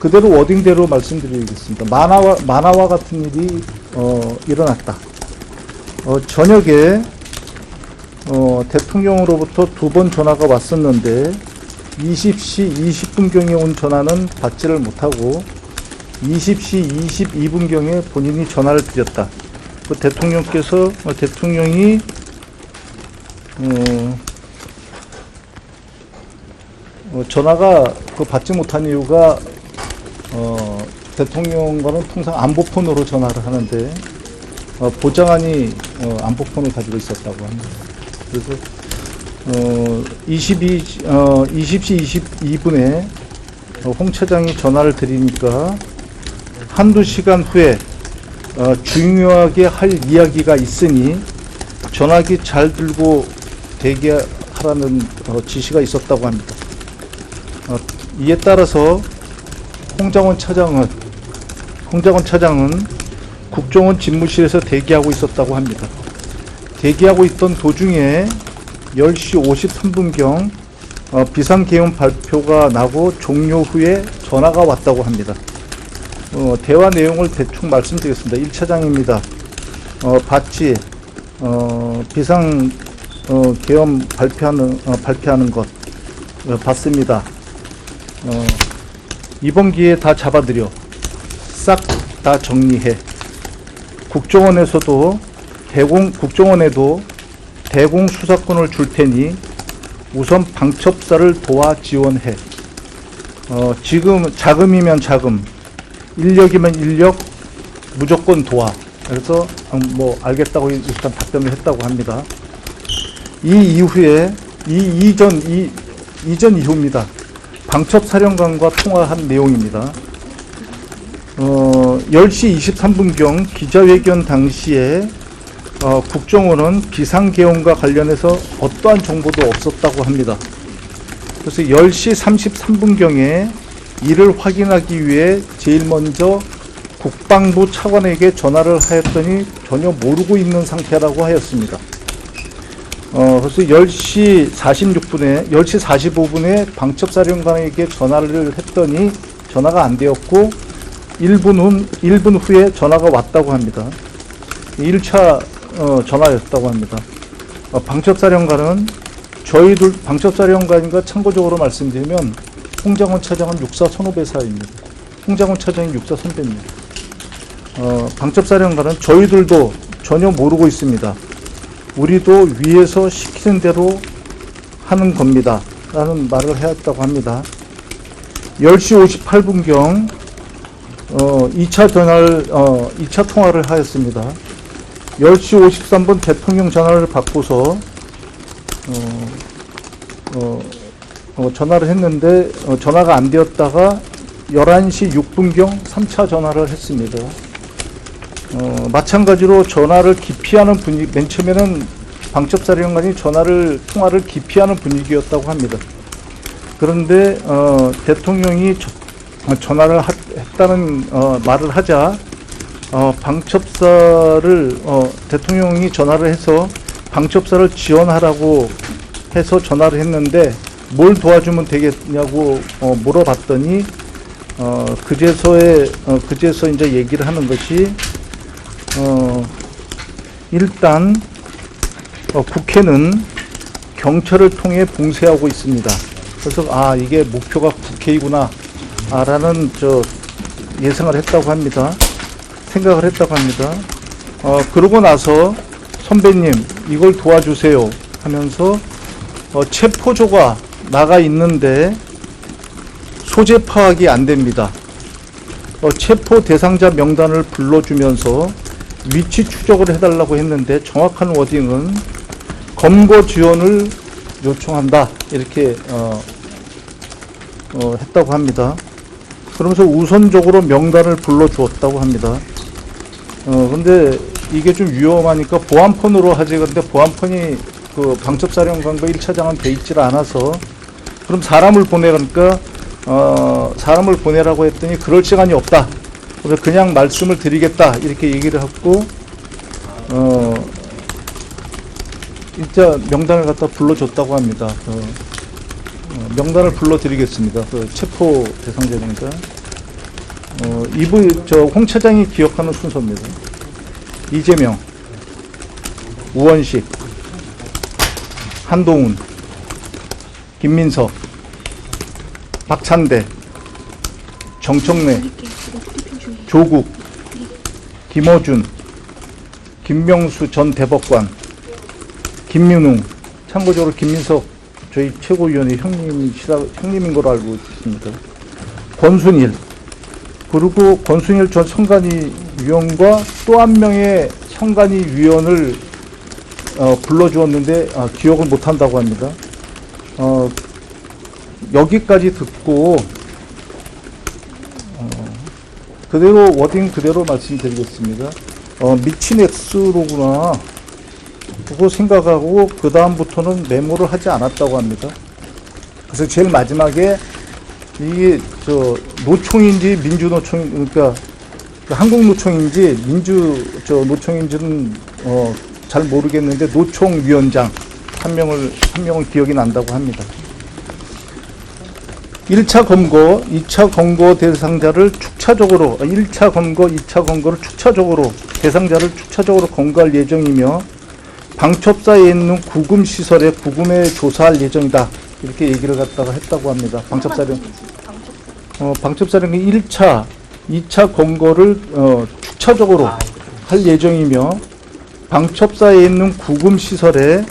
그대로 워딩대로 말씀드리겠습니다. 만화와 같은 일이 일어났다. 저녁에 대통령으로부터 2번 전화가 왔었는데 20시 20분경에 온 전화는 받지를 못하고 20시 22분경에 본인이 전화를 드렸다. 그 대통령이 전화가 받지 못한 이유가 대통령과는 통상 안보폰으로 전화를 하는데 보좌관이 안보폰을 가지고 있었다고 합니다. 그래서 20시 22분에 홍 차장이 전화를 드리니까 한두 시간 후에 중요하게 할 이야기가 있으니 전화기 잘 들고 대기하라는 지시가 있었다고 합니다. 이에 따라서 홍장원 차장은 국정원 집무실에서 대기하고 있었다고 합니다. 대기하고 있던 도중에 10시 53분경 비상계엄 발표가 나고 종료 후에 전화가 왔다고 합니다. 대화 내용을 대충 말씀드리겠습니다. 1차장입니다. 봤지? 비상계엄 발표하는 것 봤습니다. 이번 기회에 다 잡아들여 싹 다 정리해. 국정원에도 대공 수사권을 줄 테니 우선 방첩사를 도와 지원해. 지금 자금이면 자금, 인력이면 인력, 무조건 도와. 그래서 알겠다고 일단 답변을 했다고 합니다. 이 이전 이후입니다. 방첩사령관과 통화한 내용입니다. 10시 23분경 기자회견 당시에 국정원은 비상계엄과 관련해서 어떠한 정보도 없었다고 합니다. 그래서 10시 33분경에 이를 확인하기 위해 제일 먼저 국방부 차관에게 전화를 하였더니 전혀 모르고 있는 상태라고 하였습니다. 그래서 10시 45분에 방첩사령관에게 전화를 했더니 전화가 안 되었고 1분 후에 전화가 왔다고 합니다. 1차 전화였다고 합니다. 방첩사령관과 참고적으로 말씀드리면 홍장원 차장은 육사 선후배사입니다. 홍장원 차장이 육사 선배입니다. 방첩사령관은 저희들도 전혀 모르고 있습니다. 우리도 위에서 시키는 대로 하는 겁니다. 라는 말을 해왔다고 합니다. 10시 58분경 2차 통화를 하였습니다. 10시 53분 대통령 전화를 받고서 전화를 했는데 전화가 안 되었다가 11시 6분경 3차 전화를 했습니다. 마찬가지로 전화를 기피하는 분위기, 맨 처음에는 방첩사령관이 통화를 기피하는 분위기였다고 합니다. 그런데 대통령이 전화를 했다는 말을 하자 대통령이 전화를 해서 방첩사를 지원하라고 해서 전화를 했는데 뭘 도와주면 되겠냐고 물어봤더니 그제서 이제 얘기를 하는 것이 일단 국회는 경찰을 통해 봉쇄하고 있습니다. 그래서 이게 목표가 국회이구나 라는 예상을 했다고 합니다. 생각을 했다고 합니다. 그러고 나서 선배님 이걸 도와주세요 하면서 체포조가 나가 있는데 소재 파악이 안 됩니다. 체포 대상자 명단을 불러주면서 위치 추적을 해달라고 했는데 정확한 워딩은 검거 지원을 요청한다 이렇게 했다고 합니다. 그러면서 우선적으로 명단을 불러주었다고 합니다. 근데 이게 좀 위험하니까 보안폰으로 하지. 근데 보안폰이 그 방첩사령관과 1차장은 돼 있질 않아서 그럼 사람을 보내니까 사람을 보내라고 했더니 그럴 시간이 없다. 그래서 그냥 말씀을 드리겠다 이렇게 얘기를 했고 진짜 명단을 갖다 불러줬다고 합니다. 명단을 불러드리겠습니다. 체포 대상자니까 홍 차장이 기억하는 순서입니다. 이재명, 우원식, 한동훈, 김민석, 박찬대, 정청래, 조국, 김어준, 김명수 전 대법관, 김민웅, 참고적으로 김민석 저희 최고위원의 형님인 걸로 알고 있습니다. 권순일, 그리고 권순일 전 선관위 위원과 또 한 명의 선관위 위원을 불러주었는데 기억을 못한다고 합니다. 여기까지 듣고 그대로 워딩 그대로 말씀드리겠습니다. 미친 X로구나 그거 생각하고 그 다음부터는 메모를 하지 않았다고 합니다. 그래서 제일 마지막에 이게 노총인지 민주노총, 그러니까 한국노총인지 노총인지는 잘 모르겠는데 노총위원장 한 명은 기억이 난다고 합니다. 1차 검거, 2차 검거 대상자를 축차적으로 1차 검거, 2차 검거를 축차적으로 대상자를 축차적으로 검거할 예정이며 방첩사에 있는 구금 시설에 구금에 조사할 예정이다. 이렇게 얘기를 갖다가 했다고 합니다. 방첩사령이 1차, 2차 검거를 축차적으로 할 예정이며 방첩사에 있는 구금 시설에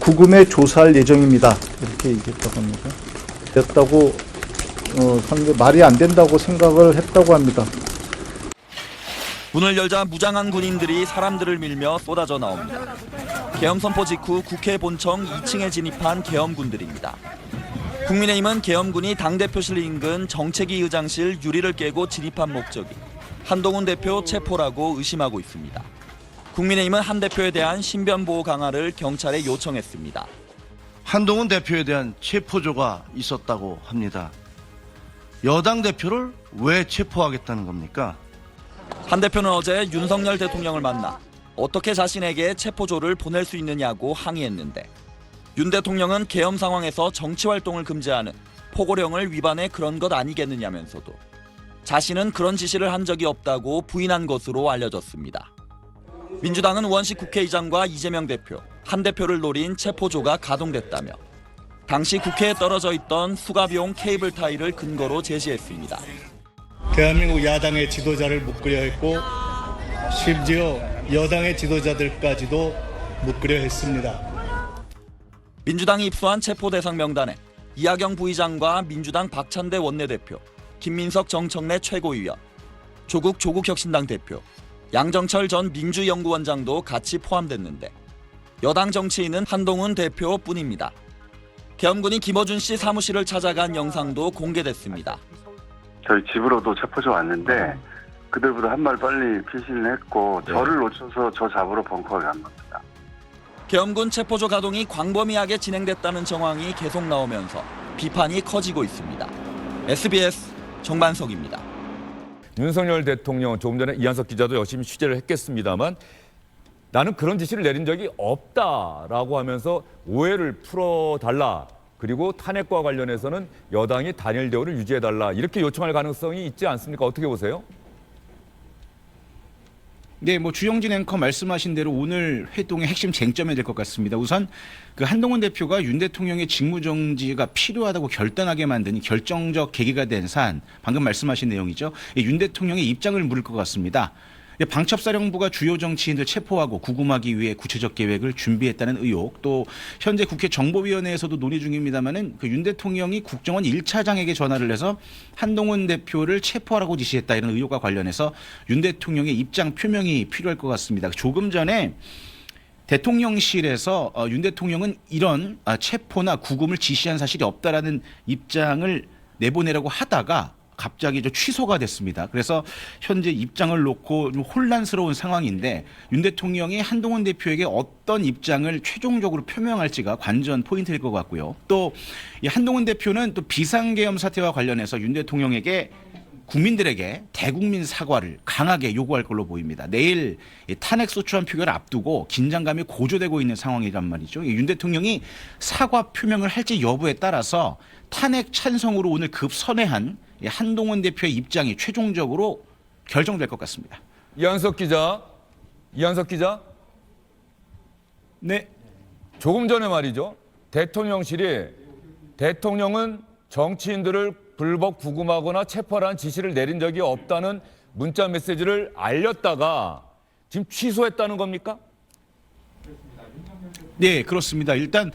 구금에 조사할 예정입니다. 이렇게 얘기했다고 합니다. 됐다고 말이 안 된다고 생각을 했다고 합니다. 문을 열자 무장한 군인들이 사람들을 밀며 쏟아져 나옵니다. 계엄 선포 직후 국회 본청 2층에 진입한 계엄군들입니다. 국민의힘은 계엄군이 당대표실 인근 정책위 의장실 유리를 깨고 진입한 목적이 한동훈 대표 체포라고 의심하고 있습니다. 국민의힘은 한 대표에 대한 신변 보호 강화를 경찰에 요청했습니다. 한동훈 대표에 대한 체포조가 있었다고 합니다. 여당 대표를 왜 체포하겠다는 겁니까? 한 대표는 어제 윤석열 대통령을 만나 어떻게 자신에게 체포조를 보낼 수 있느냐고 항의했는데 윤 대통령은 계엄 상황에서 정치활동을 금지하는 포고령을 위반해 그런 것 아니겠느냐면서도 자신은 그런 지시를 한 적이 없다고 부인한 것으로 알려졌습니다. 민주당은 우원식 국회의장과 이재명 대표, 한 대표를 노린 체포조가 가동됐다며 당시 국회에 떨어져 있던 수갑용 케이블 타이를 근거로 제시했습니다. 대한민국 야당의 지도자를 묶으려 했고 심지어 여당의 지도자들까지도 묶으려 했습니다. 민주당이 입수한 체포 대상 명단에 이하경 부의장과 민주당 박찬대 원내대표, 김민석 정청래 최고위원, 조국 혁신당 대표, 양정철 전 민주연구원장도 같이 포함됐는데 여당 정치인은 한동훈 대표뿐입니다. 계엄군이 김어준 씨 사무실을 찾아간 영상도 공개됐습니다. 저희 집으로도 체포조 왔는데 그들보다 한 발 빨리 피신을 했고 저를 놓쳐서 저 잡으러 벙커에 간 겁니다. 계엄군 체포조 가동이 광범위하게 진행됐다는 정황이 계속 나오면서 비판이 커지고 있습니다. SBS 정만석입니다. 윤석열 대통령 조금 전에 이한석 기자도 열심히 취재를 했겠습니다만 나는 그런 지시를 내린 적이 없다라고 하면서 오해를 풀어달라. 그리고 탄핵과 관련해서는 여당이 단일 대우를 유지해달라. 이렇게 요청할 가능성이 있지 않습니까? 어떻게 보세요? 네, 주영진 앵커 말씀하신 대로 오늘 회동의 핵심 쟁점이 될 것 같습니다. 우선 그 한동훈 대표가 윤 대통령의 직무정지가 필요하다고 결단하게 만든 결정적 계기가 된 사안, 방금 말씀하신 내용이죠. 윤 대통령의 입장을 물을 것 같습니다. 방첩사령부가 주요 정치인들 체포하고 구금하기 위해 구체적 계획을 준비했다는 의혹, 또 현재 국회 정보위원회에서도 논의 중입니다만은 그 윤 대통령이 국정원 1차장에게 전화를 해서 한동훈 대표를 체포하라고 지시했다 이런 의혹과 관련해서 윤 대통령의 입장 표명이 필요할 것 같습니다. 조금 전에 대통령실에서 윤 대통령은 이런 체포나 구금을 지시한 사실이 없다라는 입장을 내보내려고 하다가 갑자기 취소가 됐습니다. 그래서 현재 입장을 놓고 좀 혼란스러운 상황인데 윤 대통령이 한동훈 대표에게 어떤 입장을 최종적으로 표명할지가 관전 포인트일 것 같고요. 또 이 한동훈 대표는 또 비상계엄 사태와 관련해서 윤 대통령에게 국민들에게 대국민 사과를 강하게 요구할 걸로 보입니다. 내일 탄핵 소추안 표결을 앞두고 긴장감이 고조되고 있는 상황이란 말이죠. 윤 대통령이 사과 표명을 할지 여부에 따라서 탄핵 찬성으로 오늘 급선회한 이 한동훈 대표의 입장이 최종적으로 결정될 것 같습니다. 이한석 기자. 네. 조금 전에 말이죠. 대통령실이 대통령은 정치인들을 불법 구금하거나 체포하라는 지시를 내린 적이 없다는 문자 메시지를 알렸다가 지금 취소했다는 겁니까? 네, 그렇습니다. 일단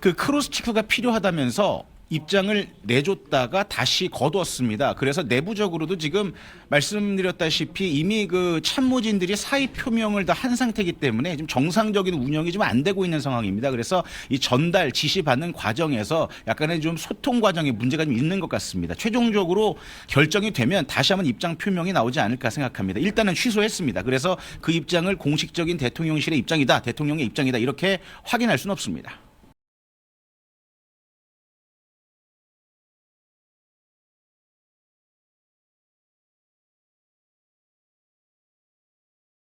그 크로스 체크가 필요하다면서 입장을 내줬다가 다시 거두었습니다. 그래서 내부적으로도 지금 말씀드렸다시피 이미 그 참모진들이 사의 표명을 다 한 상태이기 때문에 지금 정상적인 운영이 좀 안 되고 있는 상황입니다. 그래서 이 전달 지시 받는 과정에서 약간의 좀 소통 과정에 문제가 좀 있는 것 같습니다. 최종적으로 결정이 되면 다시 한번 입장 표명이 나오지 않을까 생각합니다. 일단은 취소했습니다. 그래서 그 입장을 공식적인 대통령실의 입장이다, 대통령의 입장이다 이렇게 확인할 수는 없습니다.